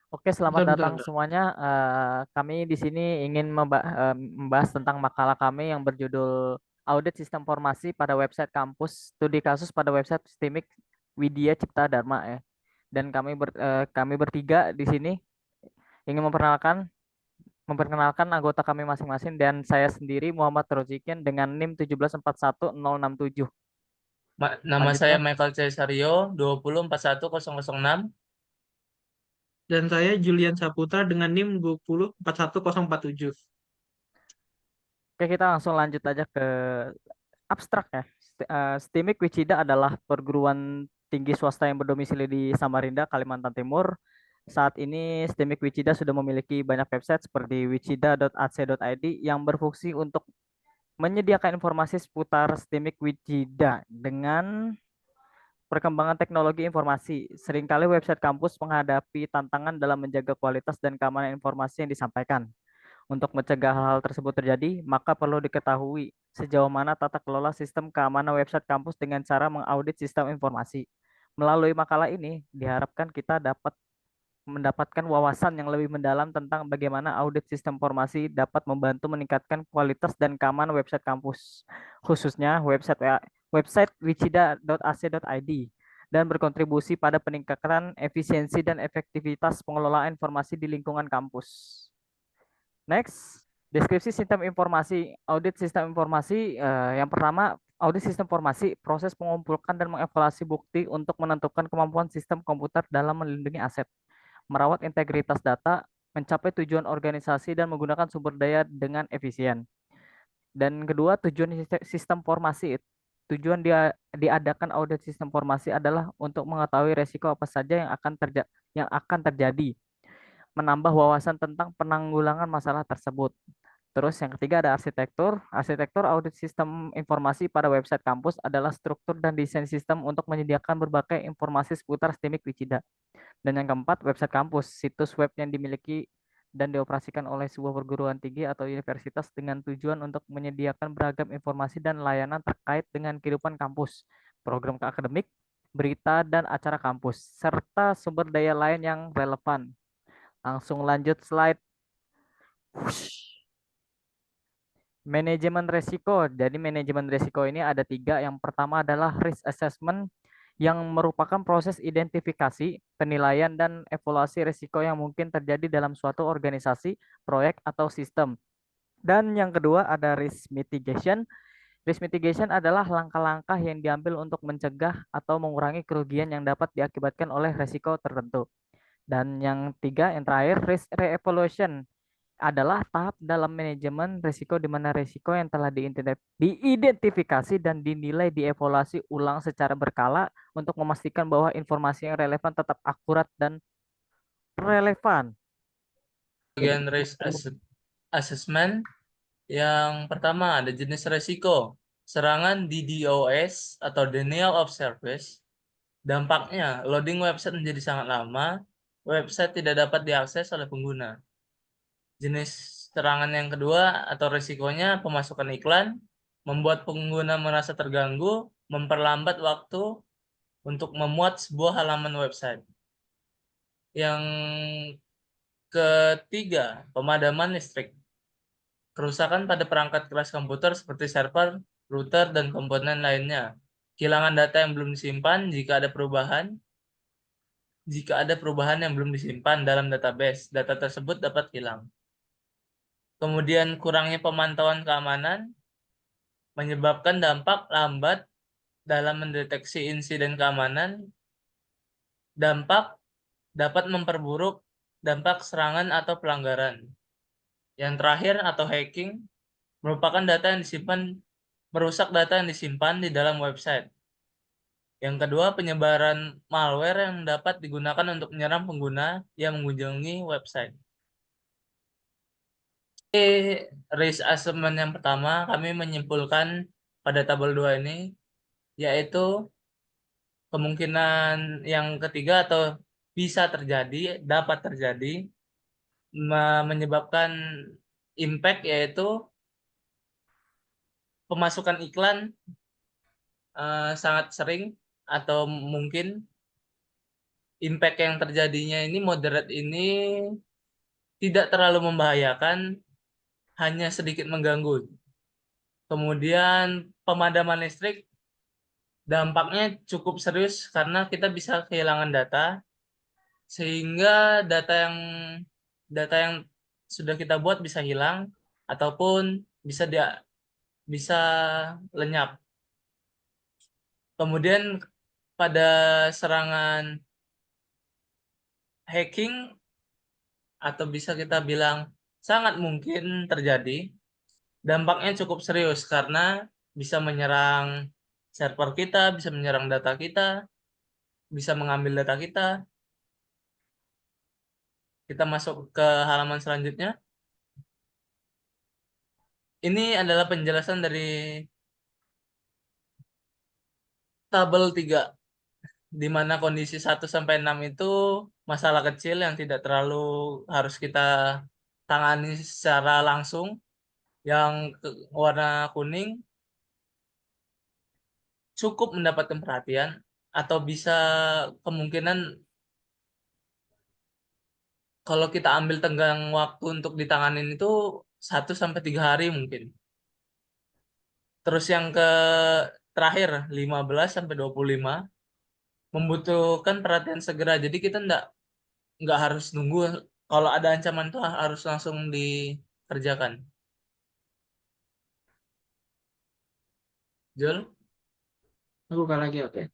Oke, selamat Bentar, bentar, datang bentar. semuanya. Kami di sini ingin membahas tentang makalah kami yang berjudul Audit Sistem Informasi pada Website Kampus, Studi Kasus pada Website Sistemik Widya Cipta Dharma ya. Dan kami bertiga di sini ingin memperkenalkan anggota kami masing-masing dan saya sendiri Muhammad Rozikin dengan NIM 1741067. Nama Lanjut saya ya. Michael Cesario, 2041006. Dan saya Julian Saputra dengan NIM 2041047. Oke, kita langsung lanjut aja ke abstrak ya. STIMIK Wicida adalah perguruan tinggi swasta yang berdomisili di Samarinda, Kalimantan Timur. Saat ini STIMIK Wicida sudah memiliki banyak website seperti wicida.ac.id yang berfungsi untuk menyediakan informasi seputar STIMIK Wicida dengan perkembangan teknologi informasi. Seringkali website kampus menghadapi tantangan dalam menjaga kualitas dan keamanan informasi yang disampaikan. Untuk mencegah hal-hal tersebut terjadi, maka perlu diketahui sejauh mana tata kelola sistem keamanan website kampus dengan cara mengaudit sistem informasi. Melalui makalah ini, diharapkan kita dapat mendapatkan wawasan yang lebih mendalam tentang bagaimana audit sistem informasi dapat membantu meningkatkan kualitas dan keamanan website kampus, khususnya website wicida.ac.id, dan berkontribusi pada peningkatan efisiensi dan efektivitas pengelolaan informasi di lingkungan kampus. Next, deskripsi sistem informasi. Audit sistem informasi yang pertama, audit sistem informasi, proses mengumpulkan dan mengevaluasi bukti untuk menentukan kemampuan sistem komputer dalam melindungi aset, merawat integritas data, mencapai tujuan organisasi dan menggunakan sumber daya dengan efisien. Dan kedua, tujuan sistem informasi. Tujuan dia diadakan audit sistem informasi adalah untuk mengetahui resiko apa saja yang akan terjadi, menambah wawasan tentang penanggulangan masalah tersebut. Terus yang ketiga ada arsitektur. Arsitektur audit sistem informasi pada website kampus adalah struktur dan desain sistem untuk menyediakan berbagai informasi seputar STIMIK Wicida. Dan yang keempat, website kampus, situs web yang dimiliki dan dioperasikan oleh sebuah perguruan tinggi atau universitas dengan tujuan untuk menyediakan beragam informasi dan layanan terkait dengan kehidupan kampus, program akademik, berita, dan acara kampus, serta sumber daya lain yang relevan. Langsung lanjut slide. Manajemen risiko. Jadi manajemen risiko ini ada tiga. Yang pertama adalah risk assessment yang merupakan proses identifikasi, penilaian, dan evaluasi risiko yang mungkin terjadi dalam suatu organisasi, proyek, atau sistem. Dan yang kedua ada risk mitigation. Risk mitigation adalah langkah-langkah yang diambil untuk mencegah atau mengurangi kerugian yang dapat diakibatkan oleh risiko tertentu. Dan yang tiga, yang terakhir, risk re-evaluation adalah tahap dalam manajemen risiko di mana risiko yang telah diidentifikasi dan dinilai dievaluasi ulang secara berkala untuk memastikan bahwa informasi yang relevan tetap akurat dan relevan. Bagian assessment. Yang pertama ada jenis resiko. Serangan DDoS atau Denial of Service. Dampaknya, loading website menjadi sangat lama. Website tidak dapat diakses oleh pengguna. Jenis serangan yang kedua atau resikonya pemasukan iklan. Membuat pengguna merasa terganggu, memperlambat waktu untuk memuat sebuah halaman website. Yang ketiga, pemadaman listrik. Kerusakan pada perangkat keras komputer seperti server, router, dan komponen lainnya. Kehilangan data yang belum disimpan jika ada perubahan yang belum disimpan dalam database, data tersebut dapat hilang. Kemudian kurangnya pemantauan keamanan menyebabkan dampak lambat dalam mendeteksi insiden keamanan. Dampak dapat memperburuk dampak serangan atau pelanggaran. Yang terakhir atau hacking merupakan data yang disimpan merusak data yang disimpan di dalam website. Yang kedua, penyebaran malware yang dapat digunakan untuk menyerang pengguna yang mengunjungi website. Risk assessment yang pertama, kami menyimpulkan pada tabel 2 ini, yaitu kemungkinan yang ketiga atau bisa terjadi, dapat terjadi, menyebabkan impact yaitu pemasukan iklan sangat sering atau mungkin impact yang terjadinya ini moderate ini tidak terlalu membahayakan, hanya sedikit mengganggu. Kemudian pemadaman listrik dampaknya cukup serius karena kita bisa kehilangan data, sehingga data yang sudah kita buat bisa hilang ataupun bisa lenyap. Kemudian pada serangan hacking, atau bisa kita bilang sangat mungkin terjadi, dampaknya cukup serius karena bisa menyerang server kita, bisa menyerang data kita, bisa mengambil data kita. Kita masuk ke halaman selanjutnya. Ini adalah penjelasan dari tabel 3, di mana kondisi 1 sampai 6 itu masalah kecil yang tidak terlalu harus kita tangani secara langsung. Yang warna kuning cukup mendapatkan perhatian, atau bisa kemungkinan kalau kita ambil tenggang waktu untuk ditanganin itu 1 sampai 3 hari mungkin. Terus yang ke terakhir 15 sampai 25 membutuhkan perhatian segera. Jadi kita nggak harus nunggu, kalau ada ancaman tuh harus langsung dikerjakan. Jul, Aku buka lagi, oke.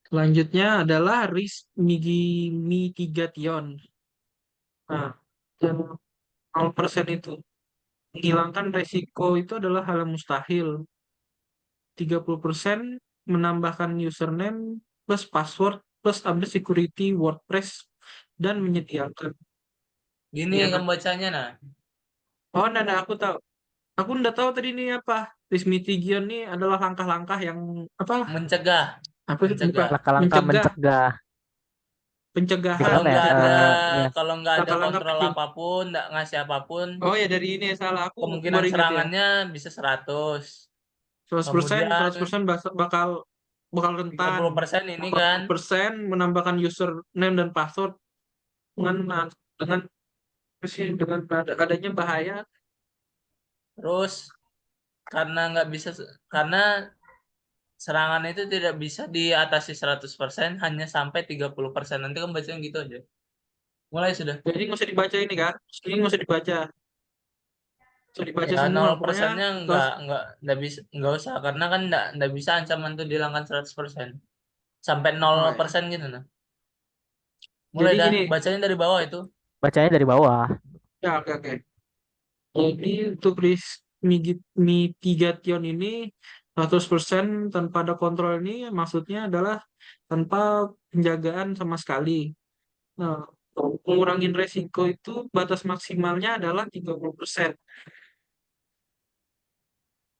Selanjutnya adalah risk mitigation. Nah, yang 0% itu. Menghilangkan resiko itu adalah hal yang mustahil. 30% menambahkan username plus password plus update security WordPress dan menyediakan. gini Ya kan? kamu bacanya nah, Oh, nah, aku tahu. Aku udah tahu tadi ini apa. Risk mitigation ini adalah langkah-langkah yang apa? mencegah, Apa sih? Bukan mencegah. Langkah-langkah mencegah, mencegah pencegahan Kalau gimana ya? nggak ada, Ya. kalau nggak ada langkah-langkah kontrol apapun, nggak ngasih apapun, Oh ya dari ini salah aku kemungkinan baru ingat ya. serangannya bisa 100. 100%, Kemudian 100% bakal bakal rentan. 30% ini kan, 40% menambahkan username dan password dengan dengan dengan adanya bahaya. terus karena nggak bisa, karena serangan itu tidak bisa diatasi 100%, hanya sampai 30%. Nanti kamu baca gitu aja. Mulai sudah. Jadi nggak usah dibaca ini kan. Ini nggak usah dibaca. Nggak usah dibaca Ya semua. nol Pokoknya persennya nggak bisa, nggak usah, karena kan nggak bisa ancaman itu dihilangkan 100%. Sampai nol oh ya. persen gitu nah. Mulai Jadi dah, gini. bacanya dari bawah itu. Bacanya dari bawah. Ya oke oke. Jadi untuk risk mitigation ini 100% tanpa ada kontrol ini maksudnya adalah tanpa penjagaan sama sekali. Nah, untuk ngurangin resiko itu batas maksimalnya adalah 30%.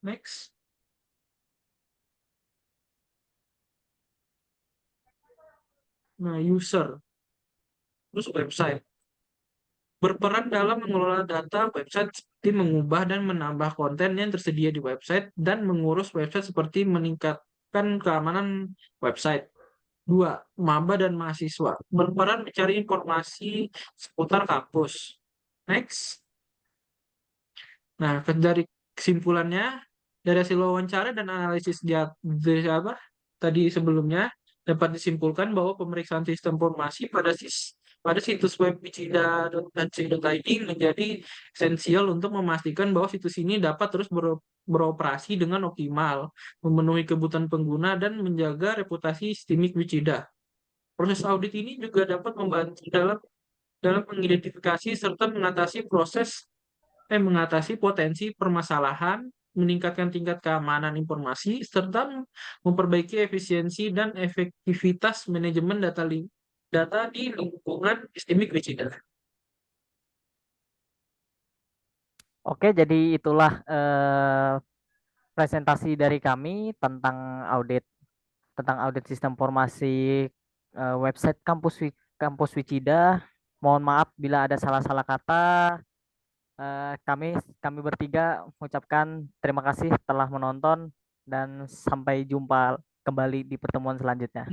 Next. Nah, user, terus website. Berperan dalam mengelola data website seperti mengubah dan menambah konten yang tersedia di website dan mengurus website seperti meningkatkan keamanan website. Dua, maba dan mahasiswa. Berperan mencari informasi seputar kampus. Next. Nah, dari kesimpulannya, dari hasil wawancara dan analisis dari apa tadi sebelumnya, dapat disimpulkan bahwa pemeriksaan sistem informasi pada situs web wicida.ac.id menjadi esensial untuk memastikan bahwa situs ini dapat terus beroperasi dengan optimal, memenuhi kebutuhan pengguna, dan menjaga reputasi sistemik Wicida. Proses audit ini juga dapat membantu dalam mengidentifikasi serta mengatasi potensi permasalahan, meningkatkan tingkat keamanan informasi, serta memperbaiki efisiensi dan efektivitas manajemen data di lingkungan sistemik Wicida. Oke, jadi itulah presentasi dari kami tentang audit sistem informasi website kampus Wicida. Mohon maaf bila ada salah-salah kata. Kami bertiga mengucapkan terima kasih telah menonton dan sampai jumpa kembali di pertemuan selanjutnya.